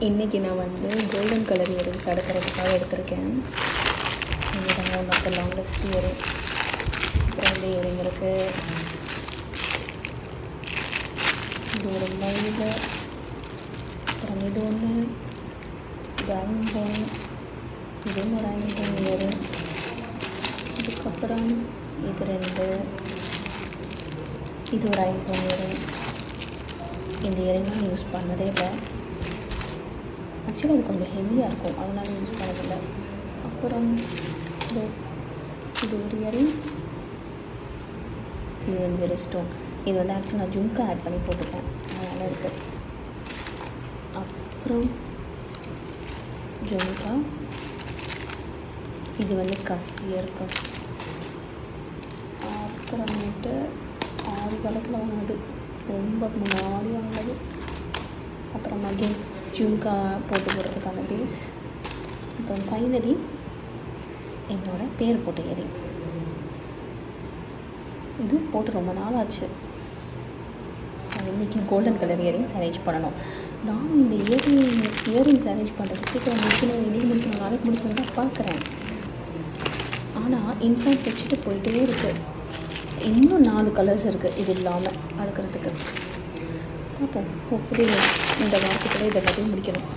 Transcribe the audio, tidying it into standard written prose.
இன்றைக்கி நான் வந்து கோல்டன் கலர் இயரிங்ஸ் அடுக்கிறதுக்காக எடுத்திருக்கேன். இதுதான் one of the longest earring. அப்புறம் இந்த இயரிங் இருக்குது. இது ஒரு மயில். அப்புறம் இது ஒன்று, இது ஐம்பொன், இதுவும் ஒரு ஐம்பொன் இயரிங். அதுக்கப்புறம் இது 2, இது ஒரு ஐம்பொன் இயரிங். இந்த இயரிங் நான் யூஸ் பண்ணதே இல்லை. ஆக்சுவலி அது கொஞ்சம் ஹெவியாக இருக்கும், அதனால யூஸ் பண்ணதில்லை. அப்புறம் இது ஒரு இயரிங். இது வந்து வெரி ஸ்டோன். இது வந்து ஆக்சுவலி நான் ஜும்கா ஆட் பண்ணி போட்டுப்பேன், அதனால் இருக்குது. அப்புறம் ஜும்கா. இது வந்து கஃப் இயர் கஃப். அப்புறமேட்டு ஆதி காலத்தில் வாங்கினது, ரொம்ப முன்னாடி வாங்கினது. அப்புறம் அகெயின் ஜும்கா போட்டு போடுறதுக்கான பேஸ். அப்புறம் ஃபைனலி என்னோடய பேர் போட்ட இயரிங். இது போட்டு ரொம்ப நாள் ஆச்சு. இன்றைக்கி கோல்டன் கலர் இயரிங்ஸ் அரேஞ்ச் பண்ணணும். நானும் இந்த இயரிங்ஸ் அரேஞ்ச் பண்ணுறது சீக்கிரம் முடிக்கணும், இன்றைக்கி முடிக்கணும், நாளைக்கு முடிக்கணும் தான் பார்க்குறேன். ஆனால் இன்ஃபேக்ட் வச்சுட்டு போயிட்டே இருக்குது. இன்னும் 4 கலர்ஸ் இருக்குது இது இல்லாமல் அடுக்கிறதுக்கு. பார்ப்போம். ஹோப்ஃபுல்லி இந்த வாரத்துக்குள்ளே இதை எல்லாத்தையும் முடிக்கணும்.